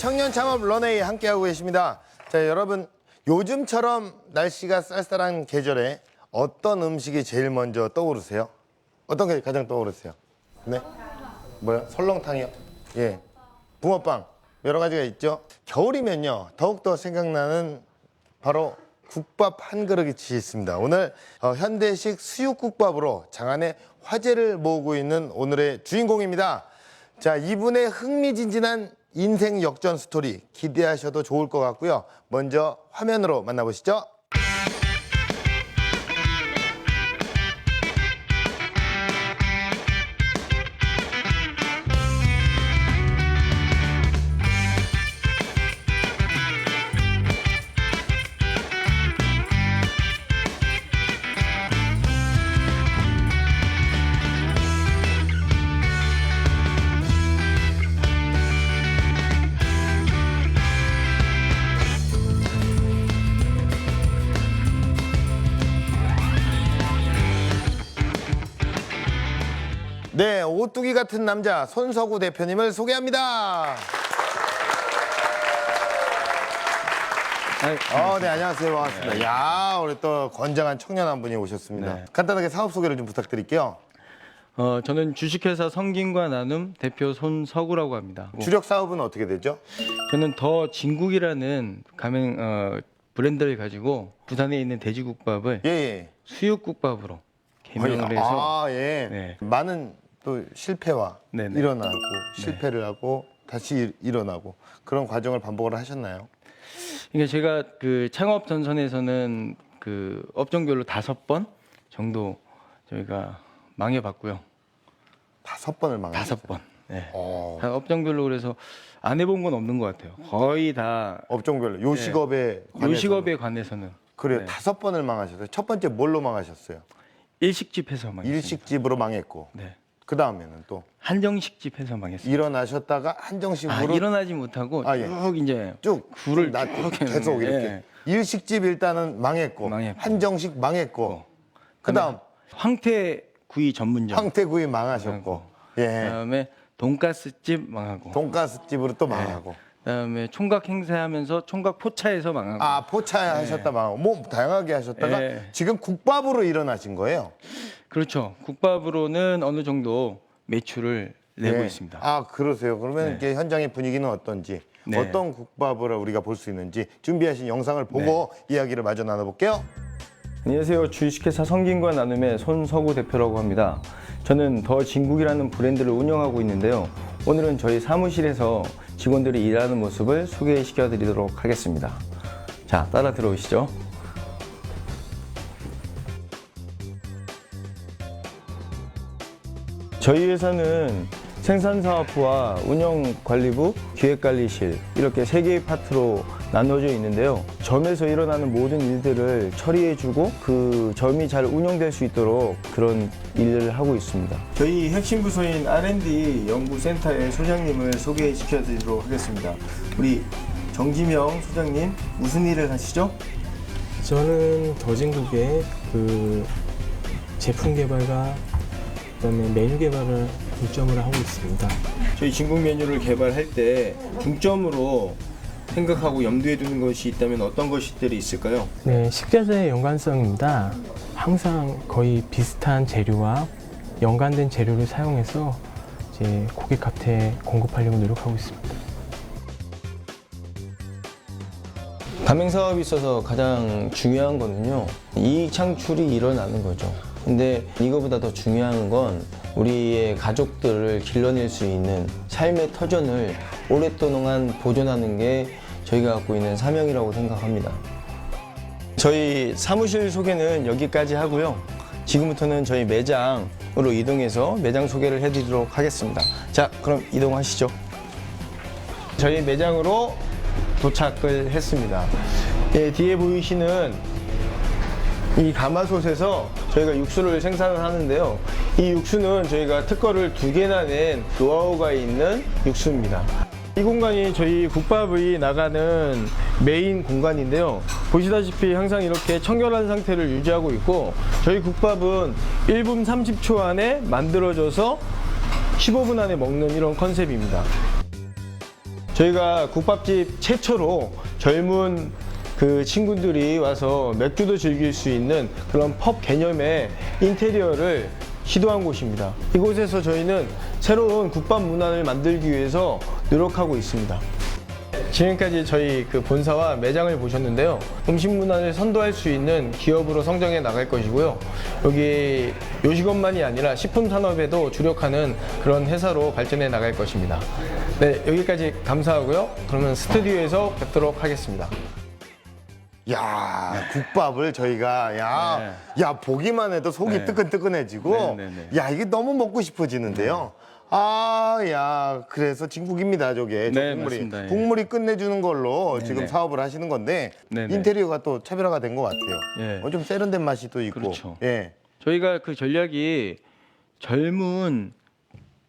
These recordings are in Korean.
청년 창업 런웨이 함께하고 계십니다. 자, 여러분 요즘처럼 날씨가 쌀쌀한 계절에 어떤 음식이 제일 먼저 떠오르세요? 어떤 게 가장 떠오르세요? 네? 뭐요? 설렁탕이요? 예. 붕어빵 여러 가지가 있죠. 겨울이면요 더욱더 생각나는 바로 국밥 한 그릇이 있습니다. 오늘 현대식 수육국밥으로 장안의 화제를 모으고 있는 오늘의 주인공입니다. 자, 이분의 흥미진진한 인생 역전 스토리 기대하셔도 좋을 것 같고요. 먼저 화면으로 만나보시죠. 네, 오뚜기 같은 남자 손석우 대표님을 소개합니다. 네, 안녕하세요. 반갑습니다. 네. 야, 우리 또 건장한 청년 한 분이 오셨습니다. 네. 간단하게 사업 소개를 좀 부탁드릴게요. 저는 주식회사 성김과 나눔 대표 손석우라고 합니다. 주력 사업은 어떻게 되죠? 저는 더 진국이라는 가맹 브랜드를 가지고 부산에 있는 돼지국밥을 예. 수육국밥으로 개명을 해서 예. 네. 많은 또 실패와 네네. 일어나고 실패를 하고 다시 일어나고 그런 과정을 반복을 하셨나요? 그러니까 제가 그 창업 전선에서는 그 업종별로 5번 정도 저희가 망해봤고요. 5번을 망하셨어요? 5번. 네. 어, 다 업종별로 그래서 안 해본 건 없는 것 같아요. 거의 다 업종별로 요식업에 관해서는. 요식업에 관해서는 그래요. 네. 5번을 망하셨어요. 첫 번째 뭘로 망하셨어요? 일식집에서 망했습니다. 일식집으로 망했고 네. 그 다음에는 또 한정식집에서 망했습니다. 일어나셨다가 한정식으로 일어나지 못하고 아, 예. 쭉 이제 쭉 굴을 나- 쭉 계속 했는데, 이렇게 예. 일식집 일단은 망했고, 망했고. 한정식 망했고 그다음 황태구이 전문점 황태구이 망하셨고 예. 그다음에 돈가스집 망하고 돈가스집으로 또 망하고 그다음에 총각 행사하면서 총각 포차에서 망하고 아 포차 하셨다 망하고 뭐 다양하게 하셨다가 예. 지금 국밥으로 일어나신 거예요. 그렇죠. 국밥으로는 어느 정도 매출을 내고 예. 있습니다. 아 그러세요. 그러면 네. 이렇게 현장의 분위기는 어떤지 네. 어떤 국밥을 우리가 볼 수 있는지 준비하신 영상을 보고 이야기를 마저 나눠볼게요. 안녕하세요. 주식회사 성김과 나눔의 손석우 대표라고 합니다. 저는 더 진국이라는 브랜드를 운영하고 있는데요. 오늘은 저희 사무실에서 직원들이 일하는 모습을 소개시켜 드리도록 하겠습니다. 자, 따라 들어오시죠. 저희 회사는 생산사업부와 운영관리부, 기획관리실 이렇게 3개의 파트로 나눠져 있는데요. 점에서 일어나는 모든 일들을 처리해주고 그 점이 잘 운영될 수 있도록 그런 일을 하고 있습니다. 저희 핵심 부서인 R&D 연구센터의 소장님을 소개시켜 드리도록 하겠습니다. 우리 정지명 소장님 무슨 일을 하시죠? 저는 더진국의 그 제품 개발과 그다음에 메뉴 개발을 중점으로 하고 있습니다. 저희 진국 메뉴를 개발할 때 중점으로 생각하고 염두에 두는 것이 있다면 어떤 것들이 있을까요? 네, 식자재의 연관성입니다. 항상 거의 비슷한 재료와 연관된 재료를 사용해서 이제 고객한테 공급하려고 노력하고 있습니다. 가맹사업이 있어서 가장 중요한 거는요, 이익 창출이 일어나는 거죠. 근데 이거보다 더 중요한 건 우리의 가족들을 길러낼 수 있는 삶의 터전을 오랫동안 보존하는 게 저희가 갖고 있는 사명이라고 생각합니다. 저희 사무실 소개는 여기까지 하고요. 지금부터는 저희 매장으로 이동해서 매장 소개를 해드리도록 하겠습니다. 자, 그럼 이동하시죠. 저희 매장으로 도착을 했습니다. 예, 뒤에 보이시는 이 가마솥에서 저희가 육수를 생산을 하는데요. 이 육수는 저희가 특허를 2개나 낸 노하우가 있는 육수입니다. 이 공간이 저희 국밥이 나가는 메인 공간인데요. 보시다시피 항상 이렇게 청결한 상태를 유지하고 있고 저희 국밥은 1분 30초 안에 만들어져서 15분 안에 먹는 이런 컨셉입니다. 저희가 국밥집 최초로 젊은 그 친구들이 와서 맥주도 즐길 수 있는 그런 펍 개념의 인테리어를 시도한 곳입니다. 이곳에서 저희는 새로운 국밥 문화를 만들기 위해서 노력하고 있습니다. 지금까지 저희 그 본사와 매장을 보셨는데요. 음식 문화를 선도할 수 있는 기업으로 성장해 나갈 것이고요. 여기 요식업만이 아니라 식품 산업에도 주력하는 그런 회사로 발전해 나갈 것입니다. 네, 여기까지 감사하고요. 그러면 스튜디오에서 뵙도록 하겠습니다. 야, 국밥을 저희가 야 보기만 해도 속이 네. 뜨끈뜨끈해지고 야, 이게 너무 먹고 싶어지는데요. 야, 그래서 진국입니다, 저게. 저 네, 국물이. 맞습니다. 예. 국물이 끝내주는 걸로 지금 사업을 하시는 건데 네네. 인테리어가 또 차별화가 된 것 같아요. 예. 좀 세련된 맛이 또 있고. 그렇죠. 예. 저희가 그 전략이 젊은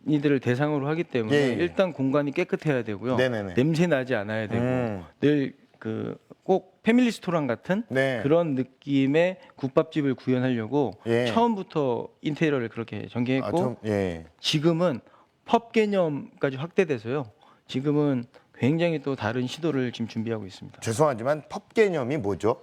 이들을 대상으로 하기 때문에 예, 예. 일단 공간이 깨끗해야 되고요. 네네네. 냄새 나지 않아야 되고 늘 그 꼭 패밀리 스토랑 같은 네. 그런 느낌의 국밥집을 구현하려고 예. 처음부터 인테리어를 그렇게 전개했고 예. 지금은 펍 개념까지 확대돼서요. 지금은 굉장히 또 다른 시도를 지금 준비하고 있습니다. 죄송하지만 펍 개념이 뭐죠?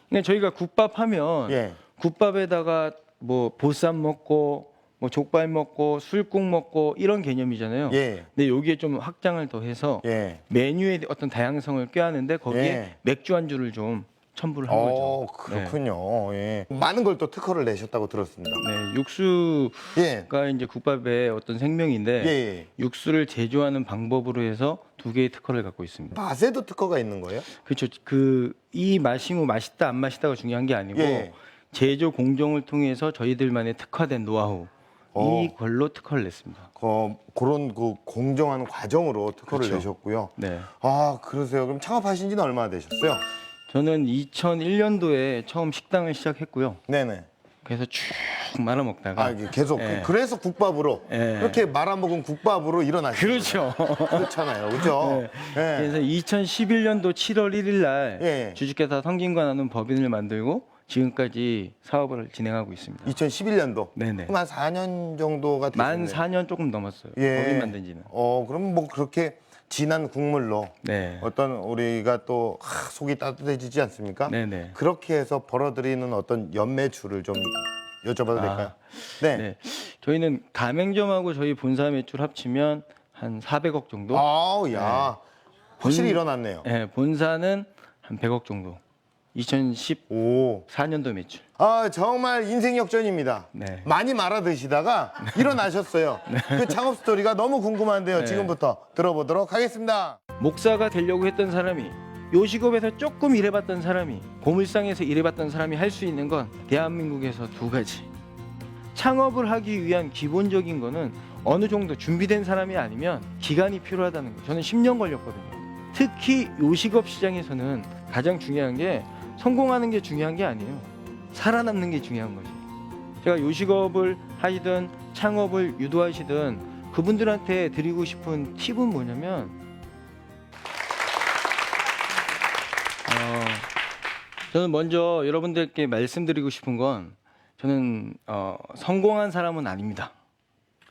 그러니까 저희가 국밥 하면 예. 국밥에다가 뭐 보쌈 먹고 뭐 족발 먹고 술국 먹고 이런 개념이잖아요. 예. 근데 여기에 좀 확장을 더해서 예. 메뉴의 어떤 다양성을 껴안는데 거기에 예. 맥주 안주를 좀 첨부를 한 거죠. 그렇군요. 예. 많은 걸 또 특허를 내셨다고 들었습니다. 네, 육수가 예. 이제 국밥의 어떤 생명인데 예. 육수를 제조하는 방법으로 해서 2개의 특허를 갖고 있습니다. 맛에도 특허가 있는 거예요? 그렇죠. 이 맛이 뭐 맛있다 안 맛있다가 중요한 게 아니고 예. 제조 공정을 통해서 저희들만의 특화된 노하우 이걸로 특허를 냈습니다. 그런 그 공정한 과정으로 특허를 그렇죠. 내셨고요. 네. 그러세요. 그럼 창업하신 지는 얼마나 되셨어요? 저는 2001년도에 처음 식당을 시작했고요. 네네. 그래서 쭉 말아 먹다가 이게 계속 예. 그래서 국밥으로 예. 이렇게 말아먹은 국밥으로 일어나신 그렇죠. 거예요. 그렇잖아요. 그렇죠? 예. 그래서 2011년도 7월 1일 날 예. 주식회사 성진관하는 법인을 만들고 지금까지 사업을 진행하고 있습니다. 2011년도. 네네. 그럼 한 4년 정도가 만 되셨네요. 4년 조금 넘었어요. 예. 법인 만든 지는. 그럼 뭐 그렇게 진한 국물로 네. 어떤 우리가 또 속이 따뜻해지지 않습니까? 네네. 그렇게 해서 벌어들이는 어떤 연매출을 좀 여쭤봐도 될까요? 네. 네. 저희는 가맹점하고 저희 본사 매출 합치면 한 400억 정도. 야. 확실히 일어났네요. 네, 본사는 한 100억 정도. 2014년도 오. 매출. 정말 인생 역전입니다. 네. 많이 말아 드시다가 일어나셨어요. 그 창업 스토리가 너무 궁금한데요. 네. 지금부터 들어보도록 하겠습니다. 목사가 되려고 했던 사람이 요식업에서 조금 일해봤던 사람이 고물상에서 일해봤던 사람이 할 수 있는 건 대한민국에서 2가지. 창업을 하기 위한 기본적인 거는 어느 정도 준비된 사람이 아니면 기간이 필요하다는 거예요. 저는 10년 걸렸거든요. 특히 요식업 시장에서는 가장 중요한 게 성공하는 게 중요한 게 아니에요. 살아남는 게 중요한 거죠. 제가 요식업을 하시든 창업을 유도하시든 그분들한테 드리고 싶은 팁은 뭐냐면 저는 먼저 여러분들께 말씀드리고 싶은 건 저는 성공한 사람은 아닙니다.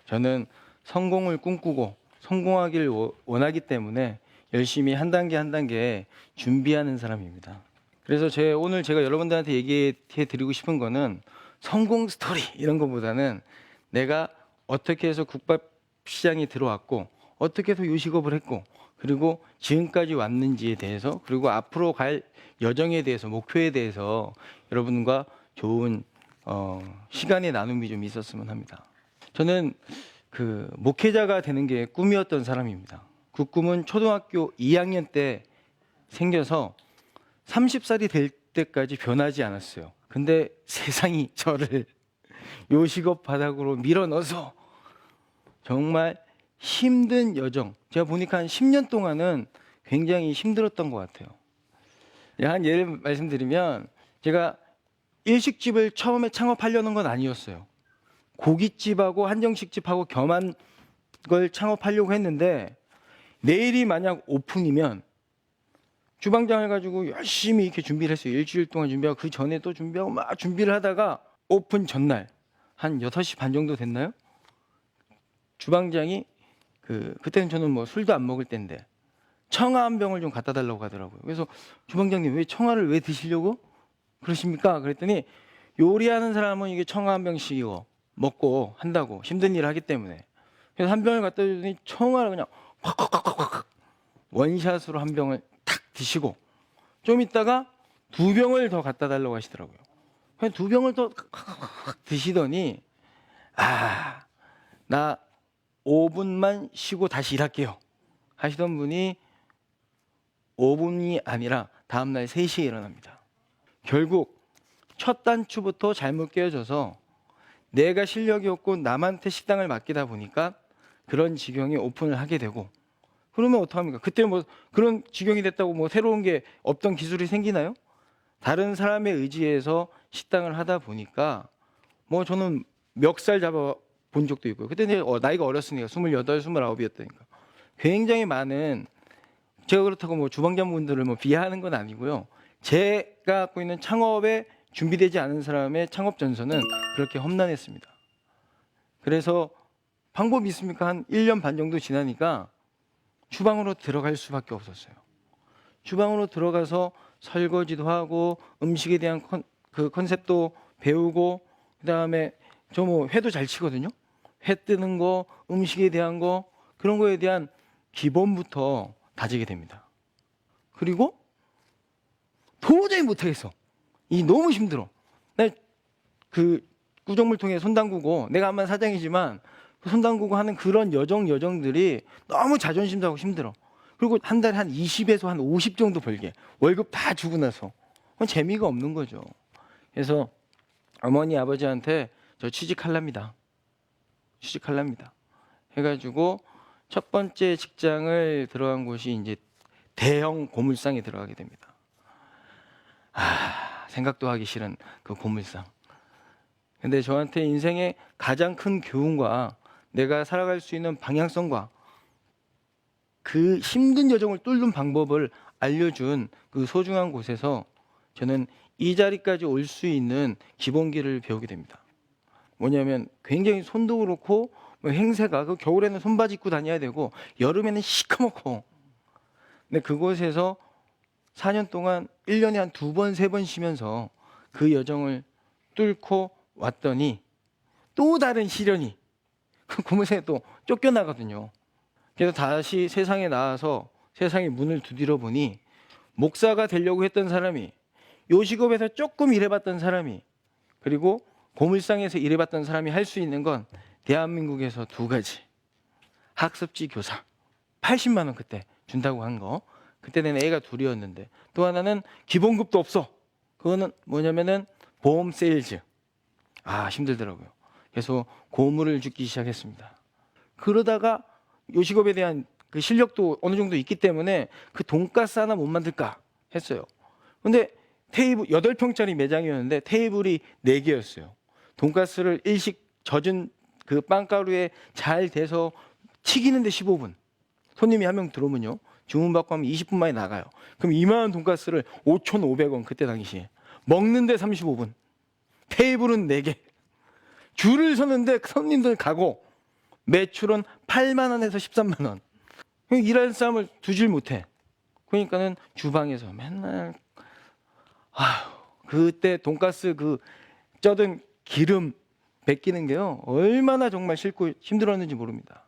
저는 성공을 꿈꾸고 성공하기를 원하기 때문에 열심히 한 단계 한 단계 준비하는 사람입니다. 그래서 오늘 제가 여러분들한테 얘기해 드리고 싶은 거는 성공 스토리 이런 것보다는 내가 어떻게 해서 국밥 시장에 들어왔고 어떻게 해서 요식업을 했고 그리고 지금까지 왔는지에 대해서 그리고 앞으로 갈 여정에 대해서 목표에 대해서 여러분과 좋은 시간의 나눔이 좀 있었으면 합니다. 저는 그 목회자가 되는 게 꿈이었던 사람입니다. 그 꿈은 초등학교 2학년 때 생겨서 30살이 될 때까지 변하지 않았어요. 근데 세상이 저를 요식업 바닥으로 밀어넣어서 정말 힘든 여정. 제가 보니까 한 10년 동안은 굉장히 힘들었던 것 같아요. 한 예를 말씀드리면 제가 일식집을 처음에 창업하려는 건 아니었어요. 고깃집하고 한정식집하고 겸한 걸 창업하려고 했는데 내일이 만약 오픈이면 주방장을 가지고 열심히 이렇게 준비를 했어요. 일주일 동안 준비하고 그 전에 또 준비하고 막 준비를 하다가 오픈 전날 한 6시 반 정도 됐나요? 주방장이 그때는 저는 뭐 술도 안 먹을 때인데 청아 한 병을 좀 갖다 달라고 하더라고요. 그래서 주방장님 왜 청아를 왜 드시려고 그러십니까? 그랬더니 요리하는 사람은 이게 청아 한 병씩 이거 먹고 한다고 힘든 일을 하기 때문에. 그래서 한 병을 갖다 주더니 청아를 그냥 확 원샷으로 한 병을 탁 드시고 좀 있다가 2병을 더 갖다 달라고 하시더라고요. 그냥 2병을 더 드시더니 나 5분만 쉬고 다시 일할게요 하시던 분이 5분이 아니라 다음날 3시에 일어납니다. 결국 첫 단추부터 잘못 깨어져서 내가 실력이 없고 남한테 식당을 맡기다 보니까 그런 지경에 오픈을 하게 되고, 그러면 어떡합니까? 그때 뭐 그런 지경이 됐다고 뭐 새로운 게 없던 기술이 생기나요? 다른 사람의 의지에서 식당을 하다 보니까 뭐 저는 멱살 잡아 본 적도 있고요. 그때 나이가 어렸으니까 28, 29이었다니까. 굉장히 많은, 제가 그렇다고 뭐 주방장분들을 뭐 비하하는 건 아니고요. 제가 갖고 있는 창업에 준비되지 않은 사람의 창업 전선은 그렇게 험난했습니다. 그래서 방법이 있습니까? 한 1년 반 정도 지나니까 주방으로 들어갈 수밖에 없었어요. 주방으로 들어가서 설거지도 하고 음식에 대한 그 컨셉도 배우고, 그다음에 저 뭐 회도 잘 치거든요. 회 뜨는 거, 음식에 대한 거, 그런 거에 대한 기본부터 다지게 됩니다. 그리고 도저히 못하겠어. 이 너무 힘들어. 나 그 구정물통에 손 담그고, 내가 아마 사장이지만 손 담그고 하는 그런 여정들이 너무 자존심 상하고 힘들어. 그리고 한 달에 한 20에서 한 50 정도 벌게. 월급 다 주고 나서. 그건 재미가 없는 거죠. 그래서 어머니 아버지한테 저 취직할랍니다. 해가지고 첫 번째 직장을 들어간 곳이 이제 대형 고물상에 들어가게 됩니다. 생각도 하기 싫은 그 고물상. 근데 저한테 인생의 가장 큰 교훈과 내가 살아갈 수 있는 방향성과 그 힘든 여정을 뚫는 방법을 알려준 그 소중한 곳에서 저는 이 자리까지 올 수 있는 기본기를 배우게 됩니다. 뭐냐면 굉장히 손도 그렇고 뭐 행세가, 그 겨울에는 손바지 입고 다녀야 되고 여름에는 시커멓고. 근데 그곳에서 4년 동안 1년에 한 2번, 3번 쉬면서 그 여정을 뚫고 왔더니 또 다른 시련이, 그 고물상에 또 쫓겨나거든요. 그래서 다시 세상에 나와서 세상의 문을 두드려 보니 목사가 되려고 했던 사람이, 요식업에서 조금 일해봤던 사람이, 그리고 고물상에서 일해봤던 사람이 할 수 있는 건 대한민국에서 2가지. 학습지 교사 80만 원 그때 준다고 한 거. 그때는 애가 2이었는데, 또 하나는 기본급도 없어. 그거는 뭐냐면은 보험 세일즈. 힘들더라고요. 그래서 고물을 줍기 시작했습니다. 그러다가 요식업에 대한 그 실력도 어느 정도 있기 때문에 그 돈가스 하나 못 만들까 했어요. 근데 테이블 8평짜리 매장이었는데 테이블이 4개였어요. 돈가스를 일식 젖은 그 빵가루에 잘 돼서 튀기는데 15분. 손님이 한 명 들어오면요, 주문받고 하면 20분 만에 나가요. 그럼 이만한 돈가스를 5,500원, 그때 당시에 먹는데 35분. 테이블은 4개. 줄을 서는데 손님들 가고, 매출은 8만 원에서 13만 원. 일할 사람을 두질 못해. 그러니까는 주방에서 맨날 그때 돈가스 그 쪄든 기름 벗기는 게요, 얼마나 정말 싫고 힘들었는지 모릅니다.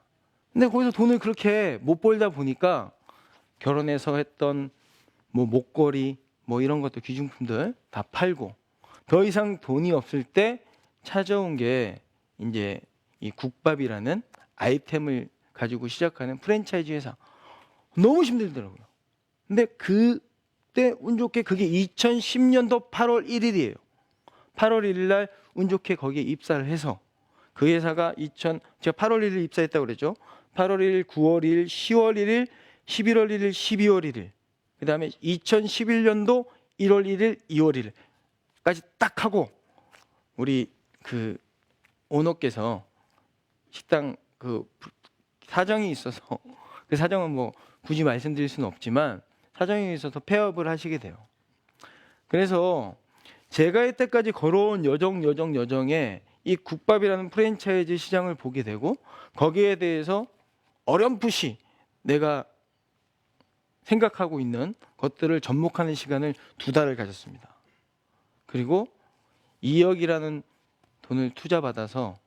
근데 거기서 돈을 그렇게 못 벌다 보니까 결혼해서 했던 뭐 목걸이 뭐 이런 것도 귀중품들 다 팔고, 더 이상 돈이 없을 때 찾아온 게 이제 이 국밥이라는 아이템을 가지고 시작하는 프랜차이즈 회사. 너무 힘들더라고요. 근데 그때 운 좋게 그게 2010년도 8월 1일이에요. 8월 1일 날 운 좋게 거기에 입사를 해서, 그 회사가 제가 8월 1일 입사했다고 그랬죠. 8월 1일, 9월 1일, 10월 1일, 11월 1일, 12월 1일. 그다음에 2011년도 1월 1일, 2월 1일까지 딱 하고, 우리 그 오너께서 식당 그 사정이 있어서, 그 사정은 뭐 굳이 말씀드릴 수는 없지만 사정이 있어서 폐업을 하시게 돼요. 그래서 제가 이때까지 걸어온 여정에 이 국밥이라는 프랜차이즈 시장을 보게 되고, 거기에 대해서 어렴풋이 내가 생각하고 있는 것들을 접목하는 시간을 2달을 가졌습니다. 그리고 2억이라는 돈을 투자받아서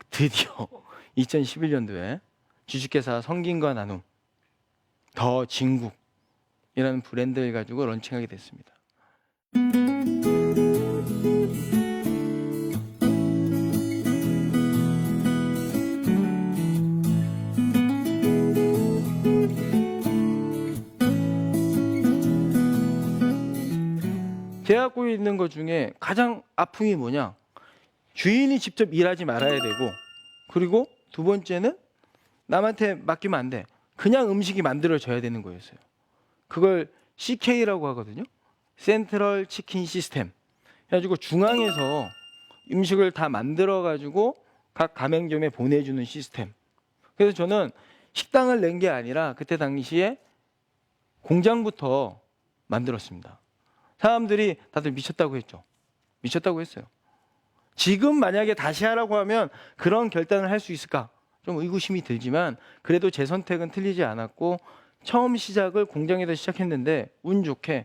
드디어 2011년도에 주식회사 성김과 나눔 더 진국이라는 브랜드를 가지고 런칭하게 됐습니다. 제가 갖고 있는 것 중에 가장 아픔이 뭐냐? 주인이 직접 일하지 말아야 되고, 그리고 두 번째는 남한테 맡기면 안 돼. 그냥 음식이 만들어져야 되는 거였어요. 그걸 CK라고 하거든요. 센트럴 치킨 시스템. 그래가지고 중앙에서 음식을 다 만들어가지고 각 가맹점에 보내주는 시스템. 그래서 저는 식당을 낸 게 아니라 그때 당시에 공장부터 만들었습니다. 사람들이 다들 미쳤다고 했죠. 미쳤다고 했어요. 지금 만약에 다시 하라고 하면 그런 결단을 할 수 있을까? 좀 의구심이 들지만 그래도 제 선택은 틀리지 않았고 처음 시작을 공장에서 시작했는데 운 좋게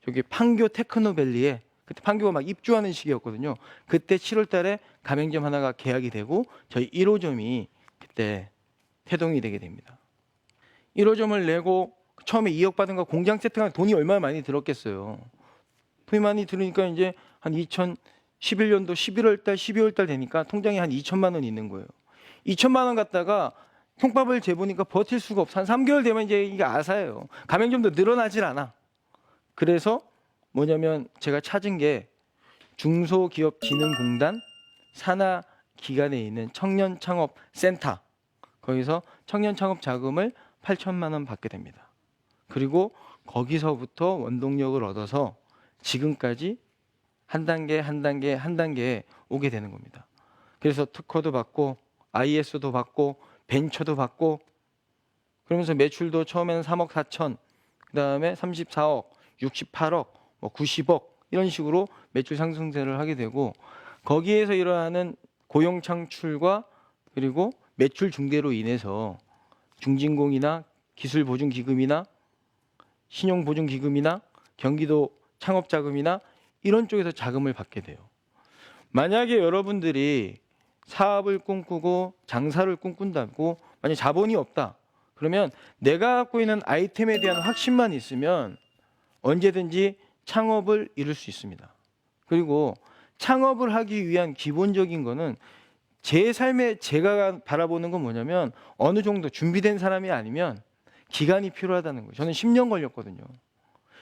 저기 판교 테크노밸리에 그때 판교가 막 입주하는 시기였거든요. 그때 7월 달에 가맹점 하나가 계약이 되고 저희 1호점이 그때 태동이 되게 됩니다. 1호점을 내고 처음에 2억 받은 거 공장 세팅할 돈이 얼마나 많이 들었겠어요. 돈이 많이 들으니까 이제 한 2011년도 11월 달, 12월 달 되니까 통장에 한 2천만 원 있는 거예요. 2천만 원 갖다가 통밥을 재보니까 버틸 수가 없어. 한 3개월 되면 이제 이게 아사예요. 가맹점도 늘어나질 않아. 그래서 뭐냐면 제가 찾은 게 중소기업진흥공단 산하기관에 있는 청년창업센터. 거기서 청년창업 자금을 8천만 원 받게 됩니다. 그리고 거기서부터 원동력을 얻어서 지금까지 한 단계 한 단계 한 단계 오게 되는 겁니다. 그래서 특허도 받고 IS도 받고 벤처도 받고 그러면서 매출도 처음에는 3억 4천, 그다음에 34억, 68억, 뭐 90억 이런 식으로 매출 상승세를 하게 되고 거기에서 일어나는 고용 창출과 그리고 매출 증대로 인해서 중진공이나 기술보증기금이나 신용보증기금이나 경기도 창업자금이나 이런 쪽에서 자금을 받게 돼요. 만약에 여러분들이 사업을 꿈꾸고 장사를 꿈꾼다고 만약 자본이 없다. 그러면 내가 갖고 있는 아이템에 대한 확신만 있으면 언제든지 창업을 이룰 수 있습니다. 그리고 창업을 하기 위한 기본적인 거는 제 삶에 제가 바라보는 건 뭐냐면 어느 정도 준비된 사람이 아니면 기간이 필요하다는 거예요. 저는 10년 걸렸거든요.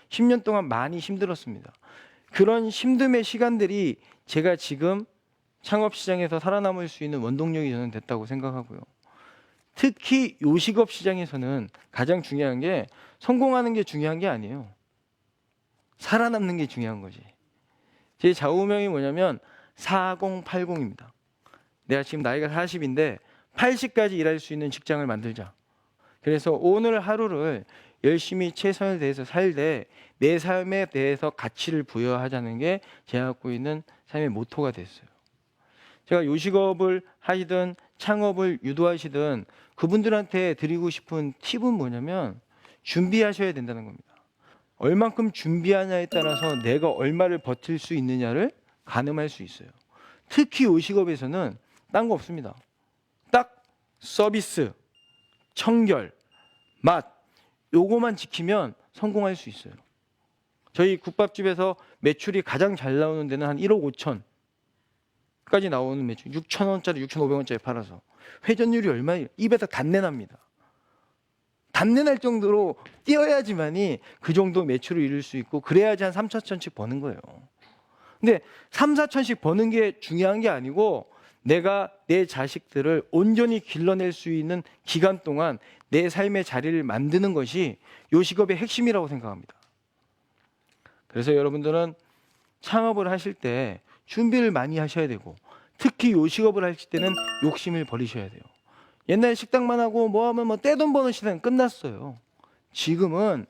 10년 동안 많이 힘들었습니다. 그런 힘듦의 시간들이 제가 지금 창업 시장에서 살아남을 수 있는 원동력이 저는 됐다고 생각하고요. 특히 요식업 시장에서는 가장 중요한 게 성공하는 게 중요한 게 아니에요. 살아남는 게 중요한 거지. 제 좌우명이 뭐냐면 4080입니다. 내가 지금 나이가 40인데 80까지 일할 수 있는 직장을 만들자. 그래서 오늘 하루를 열심히 최선을 다해서 살되 내 삶에 대해서 가치를 부여하자는 게 제가 갖고 있는 삶의 모토가 됐어요. 제가 요식업을 하시든 창업을 유도하시든 그분들한테 드리고 싶은 팁은 뭐냐면 준비하셔야 된다는 겁니다. 얼만큼 준비하냐에 따라서 내가 얼마를 버틸 수 있느냐를 가늠할 수 있어요. 특히 요식업에서는 딴 거 없습니다. 딱 서비스, 청결, 맛 요거만 지키면 성공할 수 있어요. 저희 국밥집에서 매출이 가장 잘 나오는 데는 한 1억 5천까지 나오는 매출, 6,000원짜리, 6,500원짜리 팔아서 회전율이 얼마예요? 입에다 단내 납니다. 단내 날 정도로 뛰어야지만이 그 정도 매출을 이룰 수 있고 그래야지 한 3, 4천씩 버는 거예요. 근데 3, 4천씩 버는 게 중요한 게 아니고 내가 내 자식들을 온전히 길러낼 수 있는 기간 동안 내 삶의 자리를 만드는 것이 요식업의 핵심이라고 생각합니다. 그래서 여러분들은 창업을 하실 때 준비를 많이 하셔야 되고 특히 요식업을 하실 때는 욕심을 버리셔야 돼요. 옛날에 식당만 하고 뭐 하면 뭐 떼돈 버는 시대는 끝났어요. 지금은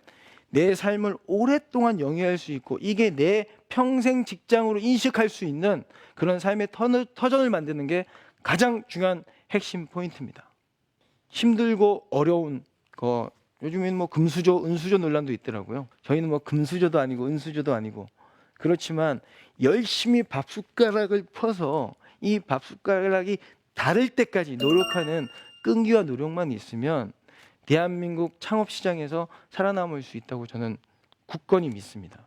내 삶을 오랫동안 영위할 수 있고 이게 내 평생 직장으로 인식할 수 있는 그런 삶의 터전을 만드는 게 가장 중요한 핵심 포인트입니다. 힘들고 어려운 거 요즘에는 뭐 금수저, 은수저 논란도 있더라고요. 저희는 뭐 금수저도 아니고 은수저도 아니고 그렇지만 열심히 밥숟가락을 퍼서 이 밥숟가락이 닳을 때까지 노력하는 끈기와 노력만 있으면 대한민국 창업 시장에서 살아남을 수 있다고 저는 굳건히 믿습니다.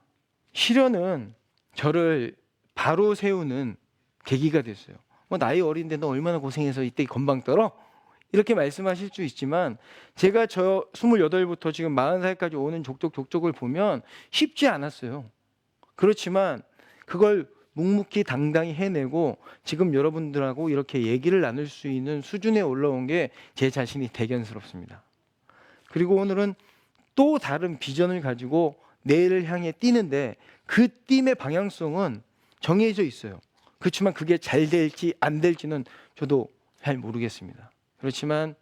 실현은 저를 바로 세우는 계기가 됐어요. 뭐 나이 어린데 너 얼마나 고생해서 이때 건방 떨어? 이렇게 말씀하실 수 있지만 제가 저 28부터 지금 40살까지 오는 족적을 보면 쉽지 않았어요. 그렇지만 그걸 묵묵히 당당히 해내고 지금 여러분들하고 이렇게 얘기를 나눌 수 있는 수준에 올라온 게 제 자신이 대견스럽습니다. 그리고 오늘은 또 다른 비전을 가지고 내일을 향해 뛰는데 그 팀의 방향성은 정해져 있어요. 그렇지만 그게 잘 될지 안 될지는 저도 잘 모르겠습니다. 그렇지만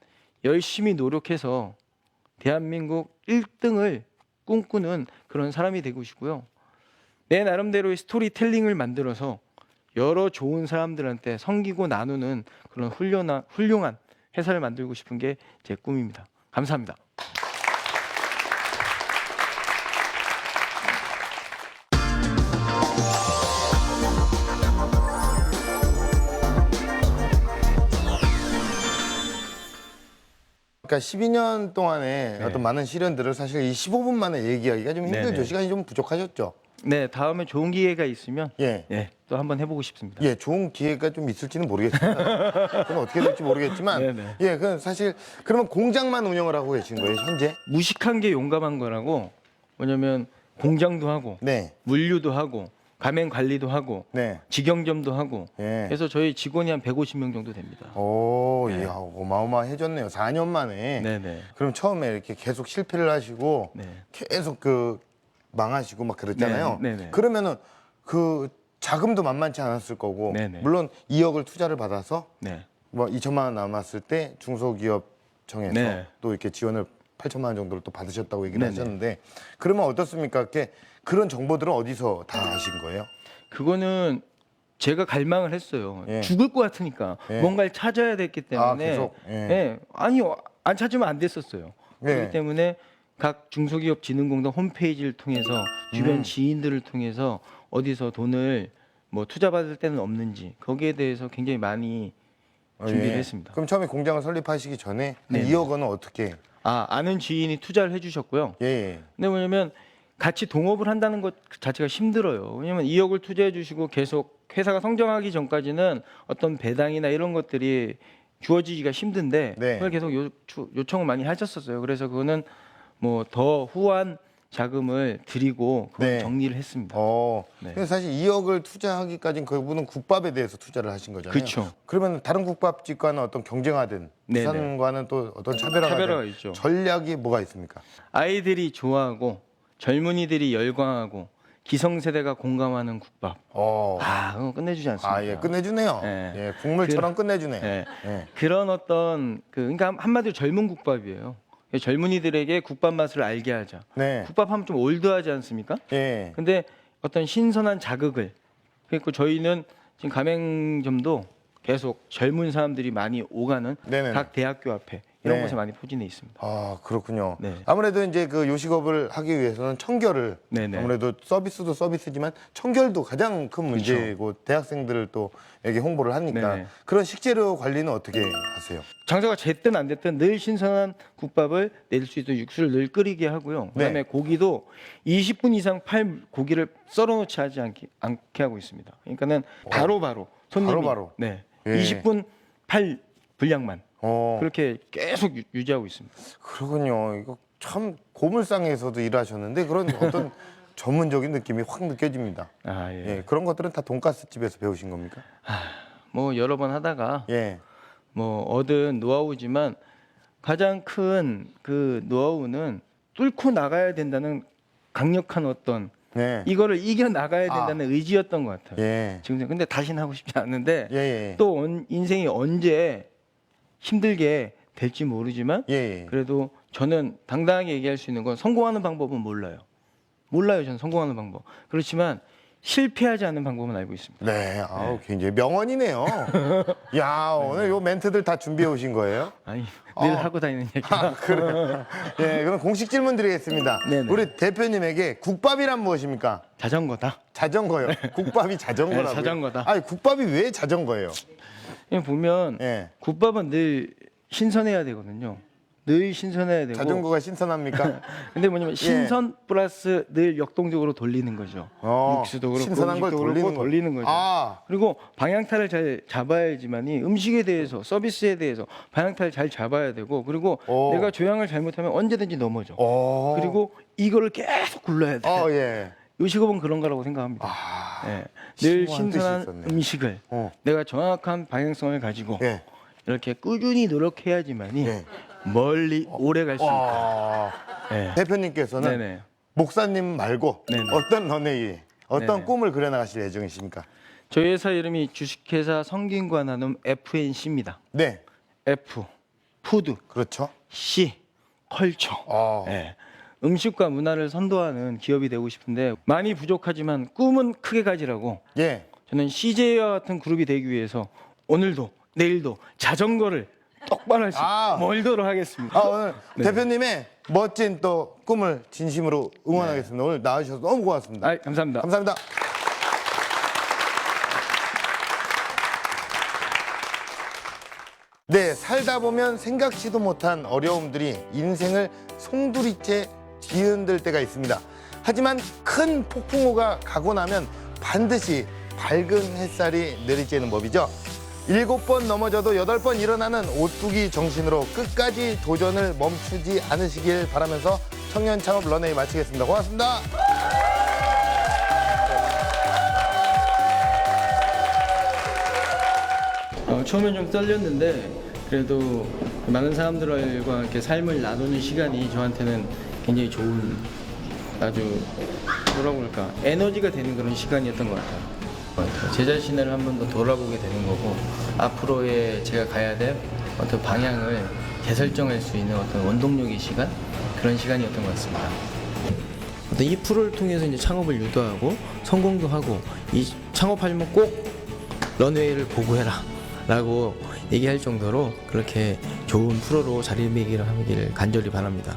열심히 노력해서 대한민국 1등을 꿈꾸는 그런 사람이 되고 싶고요. 내 나름대로의 스토리텔링을 만들어서 여러 좋은 사람들한테 섬기고 나누는 그런 훌륭한 회사를 만들고 싶은 게 제 꿈입니다. 감사합니다. 그러니까 12년 동안에 네. 어떤 많은 시련들을 사실 이 15분 만에 얘기하기가 좀 힘들죠. 네네. 시간이 좀 부족하셨죠. 네, 다음에 좋은 기회가 있으면 예. 또 한번 해보고 싶습니다. 예, 좋은 기회가 좀 있을지는 모르겠습니다. 그건 어떻게 될지 모르겠지만, 네네. 예, 그 사실 그러면 공장만 운영을 하고 계신 거예요, 현재? 무식한 게 용감한 거라고. 뭐냐면 공장도 하고 네, 물류도 하고 가맹 관리도 하고 네, 직영점도 하고 예. 그래서 저희 직원이 한 150명 정도 됩니다. 오, 네. 이야, 어마어마해졌네요. 4년 만에. 네네. 그럼 처음에 이렇게 계속 실패를 하시고 네. 계속 그 망하시고 막 그랬잖아요. 네, 네네. 그러면은 그 자금도 만만치 않았을 거고, 네네. 물론 2억을 투자를 받아서 네. 뭐 2천만 원 남았을 때 중소기업청에서 네. 또 이렇게 지원을 8천만 원 정도를 또 받으셨다고 얘기를 네네. 하셨는데 그러면 어떻습니까? 이렇게 그런 정보들은 어디서 다 아신 거예요? 그거는 제가 갈망을 했어요. 예. 죽을 것 같으니까 예. 뭔가를 찾아야 됐기 때문에 계속? 예. 예. 아니 안 찾으면 안 됐었어요. 예. 그렇기 때문에 각 중소기업진흥공단 홈페이지를 통해서 주변 지인들을 통해서 어디서 돈을 뭐 투자 받을 때는 없는지 거기에 대해서 굉장히 많이 준비를 예. 했습니다. 그럼 처음에 공장을 설립하시기 전에 한 네네. 2억 원은 어떻게? 아는 지인이 투자를 해주셨고요. 예, 예. 근데 뭐냐면 같이 동업을 한다는 것 자체가 힘들어요. 왜냐면 2억을 투자해 주시고 계속 회사가 성장하기 전까지는 어떤 배당이나 이런 것들이 주어지기가 힘든데 네. 그걸 계속 요청을 많이 하셨었어요. 그래서 그거는 뭐 더 후한 자금을 드리고 그걸 네. 정리를 했습니다. 네. 근데 사실 2억을 투자하기까지는 그분은 국밥에 대해서 투자를 하신 거잖아요. 그쵸. 그러면 다른 국밥집과는 어떤 경쟁하든 네네. 부산과는 또 어떤 차별화가 차별화가 된 있죠. 전략이 뭐가 있습니까? 아이들이 좋아하고 젊은이들이 열광하고 기성세대가 공감하는 국밥. 그거 끝내주지 않습니까? 아, 예, 끝내주네요. 네. 예, 국물처럼 끝내주네요. 네. 예. 그런 어떤 그러니까 한마디로 젊은 국밥이에요. 젊은이들에게 국밥 맛을 알게 하자. 네. 국밥 하면 좀 올드하지 않습니까? 예. 근데 어떤 신선한 자극을 그리고 저희는 지금 가맹점도 계속 젊은 사람들이 많이 오가는 네네네. 각 대학교 앞에 이런 네. 곳에 많이 포진해 있습니다. 아, 그렇군요. 네. 아무래도 이제 그 요식업을 하기 위해서는 청결을 네네. 아무래도 서비스도 서비스지만 청결도 가장 큰 문제고 대학생들을 또 여기 홍보를 하니까 네네. 그런 식재료 관리는 어떻게 하세요? 장사가 됐든 안 됐든 늘 신선한 국밥을 낼 수 있도록 육수를 늘 끓이게 하고요. 그다음에 네. 고기도 20분 이상 팔 고기를 썰어놓지 않게 하고 있습니다. 그러니까는 바로바로 손님이 바로바로? 네 예. 20분 팔 분량만 어, 그렇게 계속 유지하고 있습니다. 그렇군요. 이거 참 고물상에서도 일하셨는데 그런 어떤 전문적인 느낌이 확 느껴집니다. 아 예. 예, 그런 것들은 다 돈가스 집에서 배우신 겁니까? 뭐 여러 번 하다가 예. 뭐 얻은 노하우지만 가장 큰 그 노하우는 뚫고 나가야 된다는 강력한 어떤 네. 이거를 이겨 나가야 된다는 의지였던 것 같아요. 예. 지금 근데 다시는 하고 싶지 않는데 예, 예. 또 인생이 언제 힘들게 될지 모르지만 예, 예. 그래도 저는 당당하게 얘기할 수 있는 건 성공하는 방법은 몰라요. 저는 성공하는 방법. 그렇지만 실패하지 않는 방법은 알고 있습니다. 네, 아우 굉장히 명언이네요. 야, 오늘 요 멘트들 다 준비해 오신 거예요? 아니 늘 하고 다니는 얘기가. 그래요. 예, 그럼 공식 질문 드리겠습니다. 네네. 우리 대표님에게 국밥이란 무엇입니까? 자전거다. 자전거요. 국밥이 자전거라고요? 네, 자전거다. 아니, 국밥이 왜 자전거예요? 그냥 보면 예. 국밥은 늘 신선해야 되거든요. 늘 신선해야 되고. 자전거가 신선합니까? 근데 뭐냐면 신선 플러스 늘 역동적으로 돌리는 거죠. 육수도 그렇고 신선한 걸 음식도 그렇고 돌리는 돌리는 거죠. 아, 그리고 방향타를 잘 잡아야지만이 음식에 대해서 서비스에 대해서 방향타를 잘 잡아야 되고 그리고 오. 내가 조향을 잘못하면 언제든지 넘어져. 어. 그리고 이거를 계속 굴러야 돼. 예. 요식업은 그런 거라고 생각합니다. 예. 늘 심오한 뜻이 신선한 있었네. 음식을 어. 내가 정확한 방향성을 가지고 예. 이렇게 꾸준히 노력해야지만이 예. 멀리 오래 갈 수 있다. 아, 예. 대표님께서는 네네. 목사님 말고 네네. 어떤 런웨이, 어떤 네네. 꿈을 그려나가실 예정이십니까? 저희 회사 이름이 주식회사 성김과 나눔 FNC입니다. 네, F 푸드, 그렇죠. C 컬처. 아, 예. 음식과 문화를 선도하는 기업이 되고 싶은데 많이 부족하지만 꿈은 크게 가지라고 예. 저는 CJ와 같은 그룹이 되기 위해서 오늘도 내일도 자전거를 똑바로 할수 아. 멀도록 하겠습니다. 오늘 대표님의 멋진 또 꿈을 진심으로 응원하겠습니다. 오늘 나와주셔서 너무 고맙습니다. 아, 감사합니다. 감사합니다. 네, 살다 보면 생각지도 못한 어려움들이 인생을 송두리째 뒤흔들 때가 있습니다. 하지만 큰 폭풍우가 가고 나면 반드시 밝은 햇살이 내리쬐는 법이죠. 7번 넘어져도 8번 일어나는 오뚜기 정신으로 끝까지 도전을 멈추지 않으시길 바라면서 청년 창업 런웨이 마치겠습니다. 고맙습니다. 처음엔 좀 떨렸는데 그래도 많은 사람들과 이렇게 삶을 나누는 시간이 저한테는 굉장히 좋은 아주 뭐라고 할까 에너지가 되는 그런 시간이었던 것 같아요. 제 자신을 한 번 더 돌아보게 되는 거고 앞으로의 제가 가야 될 어떤 방향을 재설정할 수 있는 어떤 원동력의 시간 그런 시간이었던 것 같습니다. 어떤 이 프로를 통해서 이제 창업을 유도하고 성공도 하고 이 창업하려면 꼭 런웨이를 보고해라 라고 얘기할 정도로 그렇게 좋은 프로로 자리매김을 하기를 간절히 바랍니다.